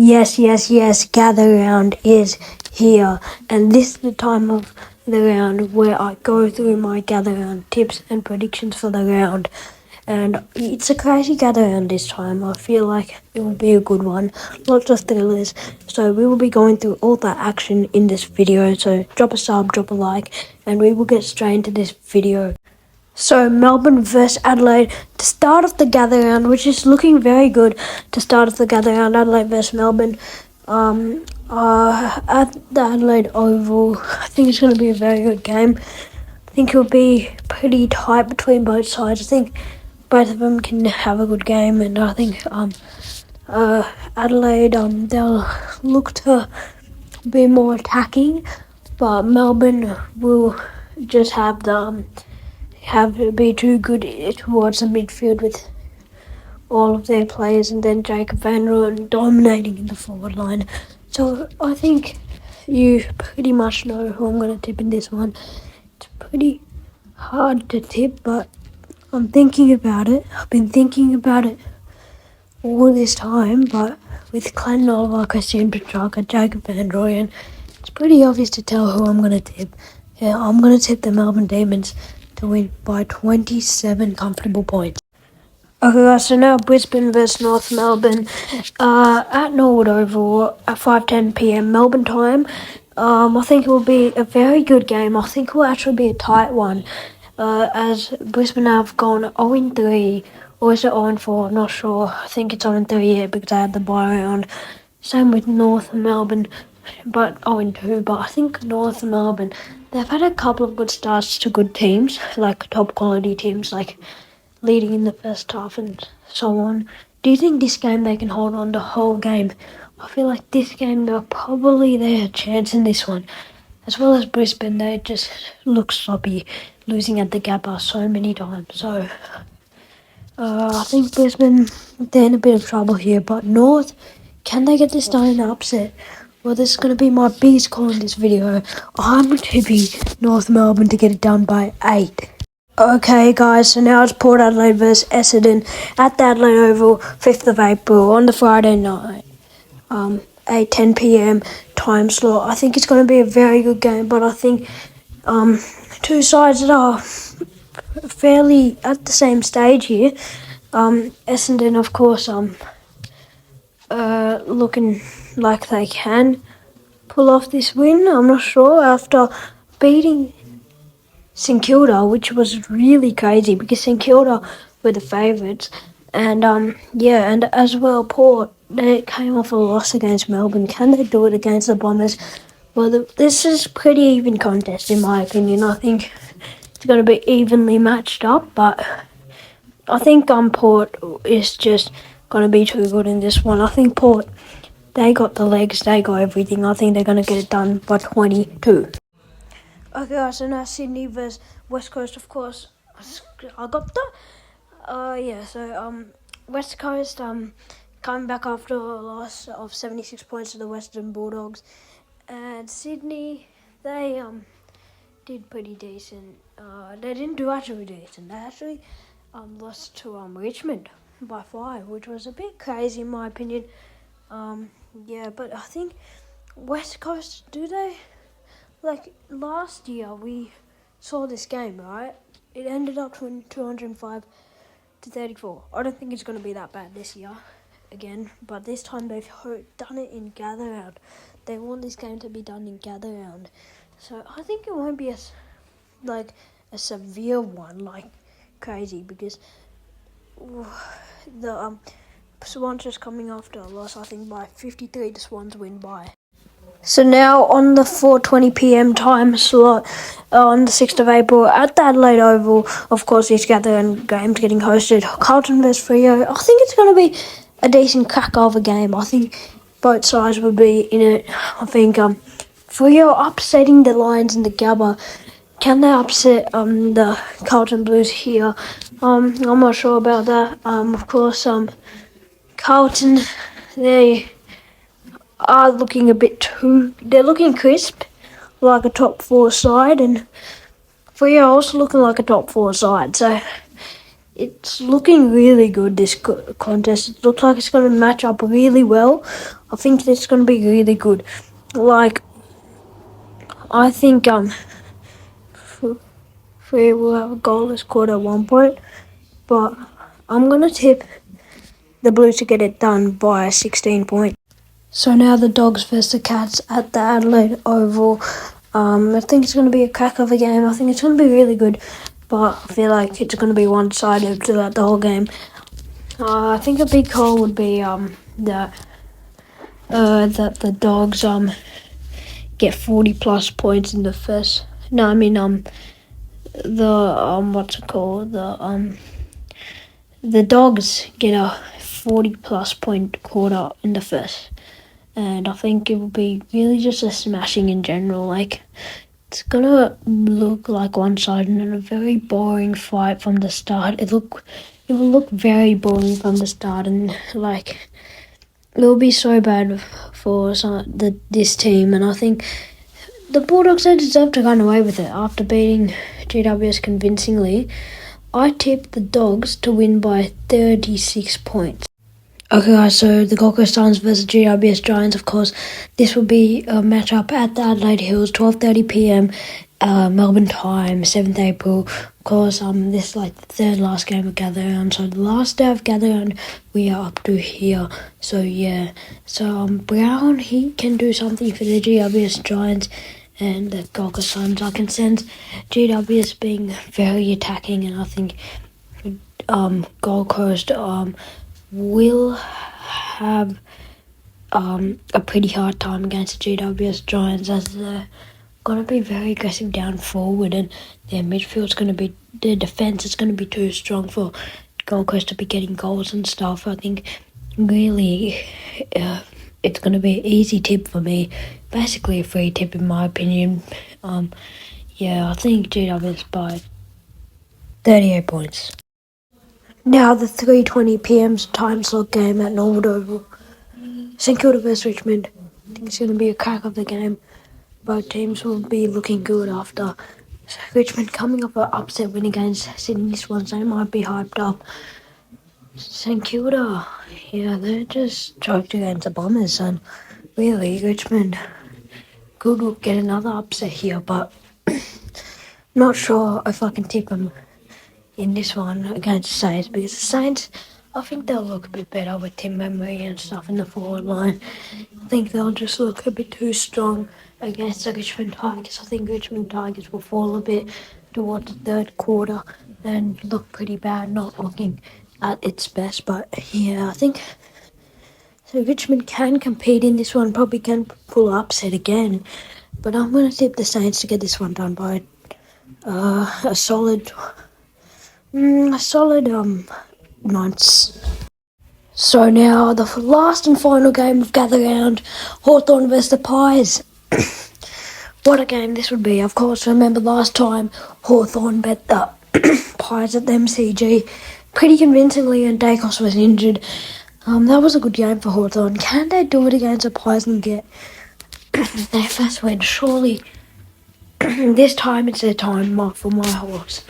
Yes, gather round is here. And this is the time of the round where I go through my gather round tips and predictions for the round. And it's a crazy gather round this time. I feel like it will be a good one. Lots of thrillers. So we will be going through all that action in this video. So drop a sub, drop a like, and we will get straight into this video. So Melbourne versus Adelaide to start off the gather round, which is looking very good to start off the gather round. Adelaide versus Melbourne. At the Adelaide Oval, I think it's going to be a very good game. I think it will be pretty tight between both sides. I think both of them can have a good game, and I think Adelaide they'll look to be more attacking, but Melbourne will just have to be too good towards the midfield with all of their players, and then Jacob Van Rooyen dominating in the forward line. So I think you pretty much know who I'm going to tip in this one. It's pretty hard to tip, but I'm thinking about it. I've been thinking about it all this time, but with Clayton Oliver, Christian Petrarca, Jacob Van Rooyen, it's pretty obvious to tell who I'm going to tip. Yeah, I'm going to tip the Melbourne Demons to win by 27 comfortable points. Okay guys, so now Brisbane versus North Melbourne at Norwood Oval at 5:10pm Melbourne time. I think it will be a very good game. I think it will actually be a tight one, as Brisbane have gone 0-3, or is it 0-4? I'm not sure. I think it's 0-3 here because I had the bye round. Same with North Melbourne, but 0-2. But I think North Melbourne, they've had a couple of good starts to good teams, like top quality teams, like leading in the first half and so on. Do you think this game they can hold on the whole game? I feel like this game they're probably their chance in this one. As well as Brisbane, they just look sloppy, losing at the Gabba so many times. So I think Brisbane, they're in a bit of trouble here. But North, can they get this done in an upset? Well, this is going to be my biggest call in this video. I'm tipping North Melbourne to get it done by 8. Okay guys, so now it's Port Adelaide versus Essendon at the Adelaide Oval, 5th of April on the Friday night, 8:10pm time slot. I think it's going to be a very good game, but I think two sides that are fairly at the same stage here. Essendon, of course, looking like they can pull off this win. I'm not sure, after beating St Kilda, which was really crazy because St Kilda were the favourites, and and as well Port, they came off a loss against Melbourne. Can they do it against the Bombers? Well, this is pretty even contest in my opinion. I think it's going to be evenly matched up, but I think Port is just going to be too good in this one. I think Port, they got the legs, they got everything. I think they're going to get it done by 22. Okay guys, so now Sydney versus West Coast, of course. I got the West Coast coming back after a loss of 76 points to the Western Bulldogs, and Sydney, they did pretty decent. They didn't do actually decent. They actually lost to Richmond by 5, which was a bit crazy in my opinion. But I think West Coast, do they? Like last year, we saw this game, right? It ended up 205 to 34. I don't think it's going to be that bad this year again, but this time they've done it in gather round. They want this game to be done in gather round, so I think it won't be a severe one, like crazy, because the Swans just coming after a loss. I think by 53, the Swans win by. So now on the 4:20pm time slot on the 6th of April at the Adelaide Oval, of course, this gathering game's getting hosted. Carlton versus Freo. I think it's going to be a decent cracker of a game. I think both sides will be in it. I think Freo upsetting the Lions in the Gabba. Can they upset the Carlton Blues here? I'm not sure about that. Of course, Carlton, they are looking they're looking crisp, like a top 4 side, and Freo also looking like a top 4 side. So it's looking really good, this contest. It looks like it's going to match up really well. I think it's going to be really good. Like, I think we will have a goalless quarter at one point, but I'm going to tip the Blues to get it done by 16 points. So now the Dogs versus the Cats at the Adelaide Oval. I think it's going to be a crack of a game. I think it's going to be really good, but I feel like it's going to be one-sided throughout the whole game. I think a big call would be that the Dogs get 40 plus points in the first. No, I mean what's it called? The Dogs get a 40 plus point quarter in the first. And I think it will be really just a smashing in general. Like, it's gonna look like one-sided and a very boring fight from the start. It will look very boring from the start, and like it will be so bad for this team. And I think the Bulldogs deserve to run away with it after beating GWS convincingly. I tipped the Dogs to win by 36 points. Okay guys, so the Gold Coast Suns versus GWS Giants, of course. This will be a matchup at the Adelaide Hills, 12:30pm, Melbourne time, 7th April. Of course, this is like the third last game of Gather Round. So the last day of Gather Round, we are up to here. So yeah, so Brown, he can do something for the GWS Giants and the Gold Coast Suns. I can sense GWS being very attacking, and I think Gold Coast will have a pretty hard time against the GWS Giants, as they're going to be very aggressive down forward, and their their defence is going to be too strong for Gold Coast to be getting goals and stuff. I think really it's going to be an easy tip for me, basically a free tip in my opinion. Yeah, I think GWS by 38 points. Now the 3:20pm time slot game at Norwood Oval. St Kilda versus Richmond. I think it's going to be a crack of the game. Both teams will be looking good after Richmond coming off an upset win against Sydney Swans. They might be hyped up. St Kilda, yeah, they're just choked against the Bombers, and really Richmond could get another upset here, but not sure if I can tip them in this one against the Saints, because the Saints, I think they'll look a bit better with Tim Memory and stuff in the forward line. I think they'll just look a bit too strong against the Richmond Tigers. I think Richmond Tigers will fall a bit towards the third quarter and look pretty bad, not looking at its best. But yeah, I think so Richmond can compete in this one, probably can pull upset again. But I'm going to tip the Saints to get this one done by a solid ninths. So now the last and final game of Gather Round, Hawthorn versus the Pies. What a game this would be. Of course, remember last time Hawthorn bet the Pies at the MCG pretty convincingly, and Dacos was injured. That was a good game for Hawthorn. Can they do it against the Pies and get their first win? Surely this time it's their time for my horse.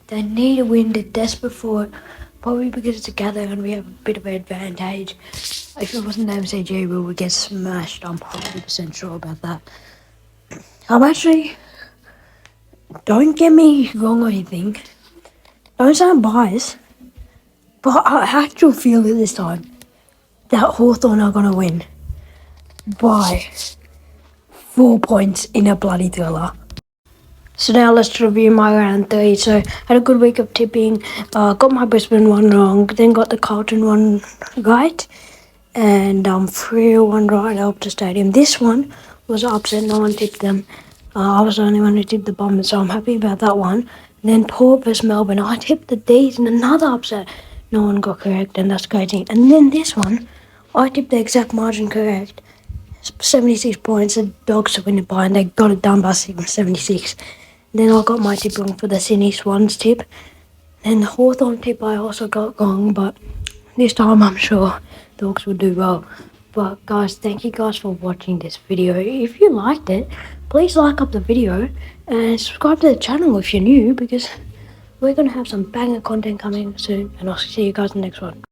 They need a win, they're desperate for it. Probably because it's a Gather and we have a bit of an advantage. If it wasn't the MCG, we would get smashed. I'm 100% sure about that. Don't get me wrong or anything. Don't sound biased. But I actually feel it this time that Hawthorn are going to win by 4 points in a bloody thriller. So now let's review my round 3. So had a good week of tipping. Got my Brisbane one wrong, then got the Carlton one right, and 3-1 right at Optus Stadium. This one was upset. No one tipped them. I was the only one who tipped the Bombers, so I'm happy about that one. And then Port versus Melbourne. I tipped the D's and another upset. No one got correct, and that's crazy. And then this one, I tipped the exact margin correct. 76 points. The Dogs to win it by, and they got it done by 76. Then I got my tip wrong for the Sydney Swans tip. And the Hawthorn tip I also got wrong, but this time I'm sure the Dogs will do well. But guys, thank you guys for watching this video. If you liked it, please like up the video and subscribe to the channel if you're new, because we're going to have some banger content coming soon, and I'll see you guys in the next one.